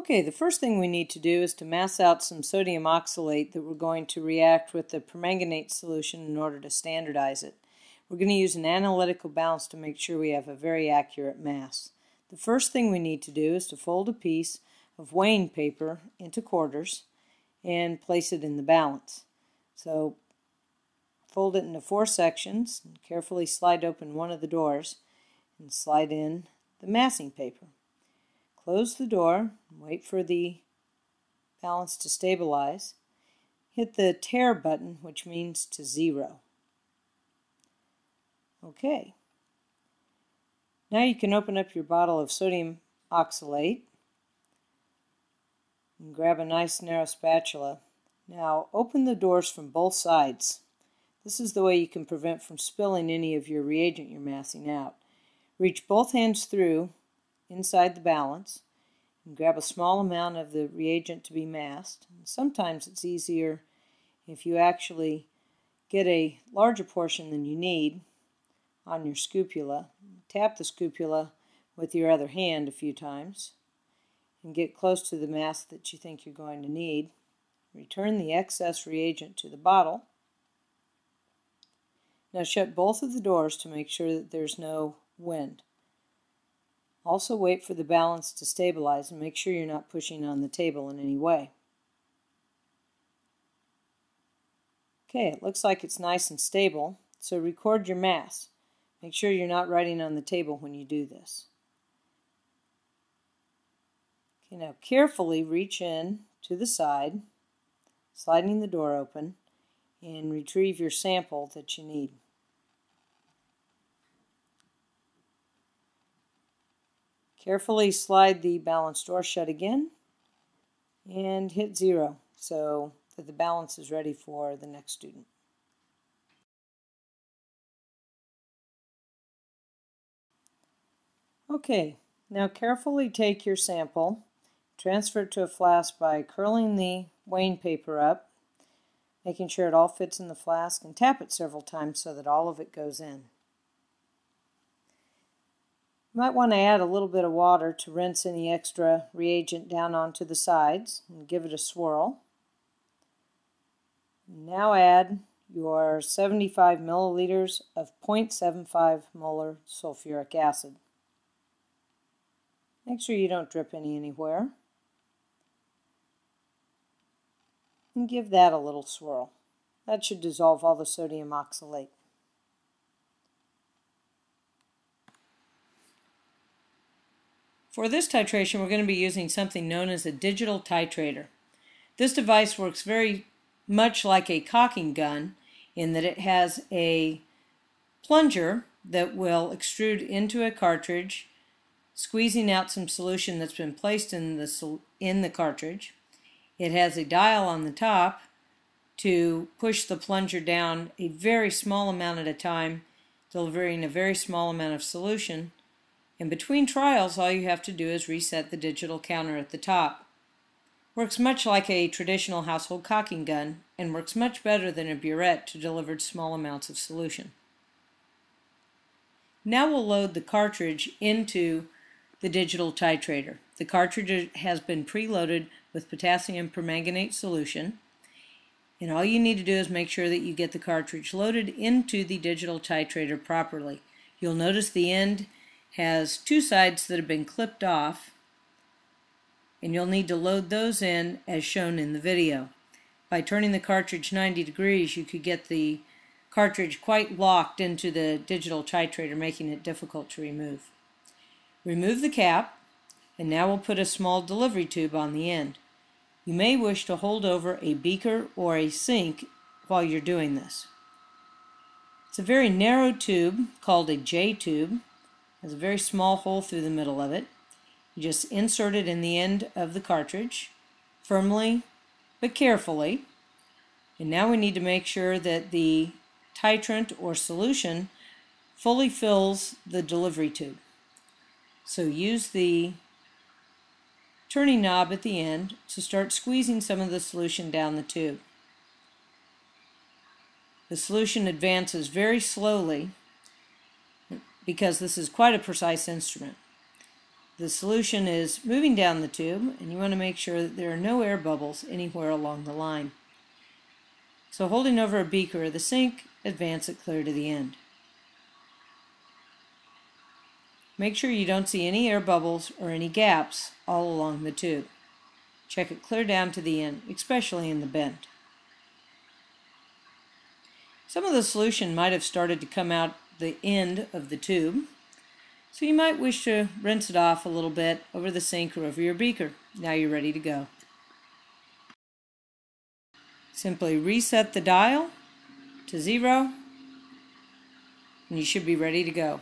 Okay, the first thing we need to do is to mass out some sodium oxalate that we're going to react with the permanganate solution in order to standardize it. We're going to use an analytical balance to make sure we have a very accurate mass. The first thing we need to do is to fold a piece of weighing paper into quarters and place it in the balance. So fold it into 4 sections and carefully slide open one of the doors and slide in the massing paper. Close the door and wait for the balance to stabilize. Hit the tare button, which means to 0. Okay. Now you can open up your bottle of sodium oxalate and grab a nice narrow spatula. Now open the doors from both sides. This is the way you can prevent from spilling any of your reagent you're massing out. Reach both hands through inside the balance and grab a small amount of the reagent to be massed. And sometimes it's easier if you actually get a larger portion than you need on your scupula. Tap the scupula with your other hand a few times and get close to the mass that you think you're going to need. Return the excess reagent to the bottle. Now shut both of the doors to make sure that there's no wind. Also wait for the balance to stabilize and make sure you're not pushing on the table in any way. Okay, it looks like it's nice and stable, so record your mass. Make sure you're not writing on the table when you do this. Okay, now carefully reach in to the side, sliding the door open, and retrieve your sample that you need. Carefully slide the balance door shut again and hit 0 so that the balance is ready for the next student. Okay, now carefully take your sample, transfer it to a flask by curling the weighing paper up, making sure it all fits in the flask, and tap it several times so that all of it goes in. You might want to add a little bit of water to rinse any extra reagent down onto the sides and give it a swirl. Now add your 75 milliliters of 0.75 molar sulfuric acid. Make sure you don't drip any anywhere. And give that a little swirl. That should dissolve all the sodium oxalate. For this titration, we're going to be using something known as a digital titrator. This device works very much like a caulking gun in that it has a plunger that will extrude into a cartridge, squeezing out some solution that's been placed in the cartridge. It has a dial on the top to push the plunger down a very small amount at a time, delivering a very small amount of solution. In between trials, all you have to do is reset the digital counter at the top. Works much like a traditional household caulking gun and works much better than a burette to deliver small amounts of solution. Now we'll load the cartridge into the digital titrator. The cartridge has been preloaded with potassium permanganate solution, and all you need to do is make sure that you get the cartridge loaded into the digital titrator properly. You'll notice the end has 2 sides that have been clipped off, and you'll need to load those in as shown in the video. By turning the cartridge 90 degrees, you could get the cartridge quite locked into the digital titrator, making it difficult to remove. Remove the cap, and now we'll put a small delivery tube on the end. You may wish to hold over a beaker or a sink while you're doing this. It's a very narrow tube called a J tube. Has a very small hole through the middle of it. You just insert it in the end of the cartridge, firmly but carefully. And now we need to make sure that the titrant or solution fully fills the delivery tube. So use the turning knob at the end to start squeezing some of the solution down the tube. The solution advances very slowly because this is quite a precise instrument. The solution is moving down the tube, and you want to make sure that there are no air bubbles anywhere along the line. So holding over a beaker or the sink, advance it clear to the end. Make sure you don't see any air bubbles or any gaps all along the tube. Check it clear down to the end, especially in the bend. Some of the solution might have started to come out the end of the tube, so you might wish to rinse it off a little bit over the sink or over your beaker. Now you're ready to go. Simply reset the dial to 0 and you should be ready to go.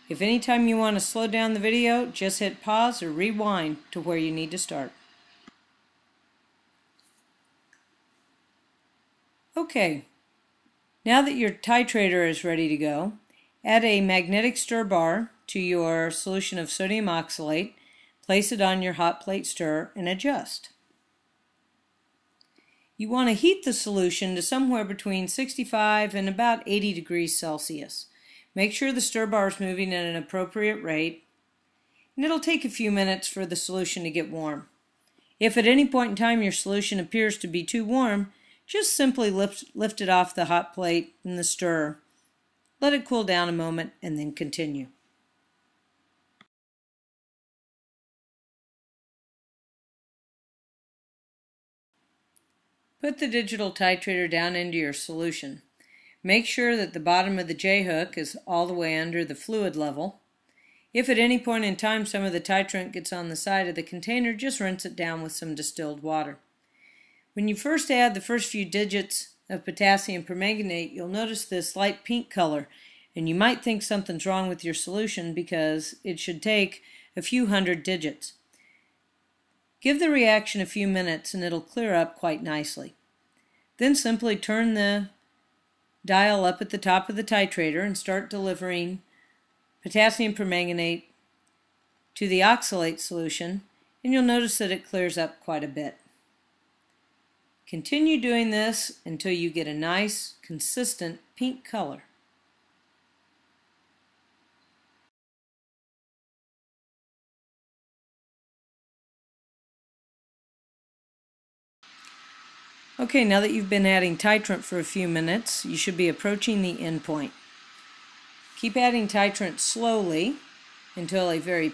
If anytime you want to slow down the video, just hit pause or rewind to where you need to start. Okay, now that your titrator is ready to go, add a magnetic stir bar to your solution of sodium oxalate, place it on your hot plate stir, and adjust. You want to heat the solution to somewhere between 65 and about 80 degrees Celsius. Make sure the stir bar is moving at an appropriate rate, and it'll take a few minutes for the solution to get warm. If at any point in time your solution appears to be too warm, just simply lift it off the hot plate in the stir. Let it cool down a moment and then continue. Put the digital titrator down into your solution. Make sure that the bottom of the J-hook is all the way under the fluid level. If at any point in time some of the titrant gets on the side of the container, just rinse it down with some distilled water. When you first add the first few digits of potassium permanganate, you'll notice this light pink color, and you might think something's wrong with your solution because it should take a few hundred digits. Give the reaction a few minutes and it'll clear up quite nicely. Then simply turn the dial up at the top of the titrator and start delivering potassium permanganate to the oxalate solution, and you'll notice that it clears up quite a bit. Continue doing this until you get a nice, consistent pink color. Okay, now that you've been adding titrant for a few minutes, you should be approaching the end point. Keep adding titrant slowly until a very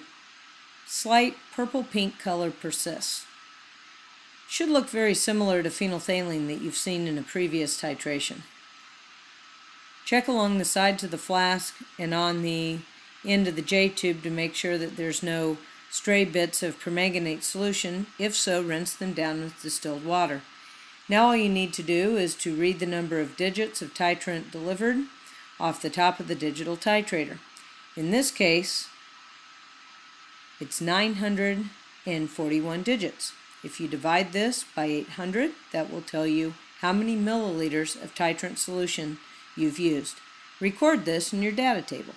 slight purple-pink color persists. It should look very similar to phenolphthalein that you've seen in a previous titration. Check along the sides of the flask and on the end of the J-tube to make sure that there's no stray bits of permanganate solution. If so, rinse them down with distilled water. Now all you need to do is to read the number of digits of titrant delivered off the top of the digital titrator. In this case, it's 941 digits. If you divide this by 800, that will tell you how many milliliters of titrant solution you've used. Record this in your data table.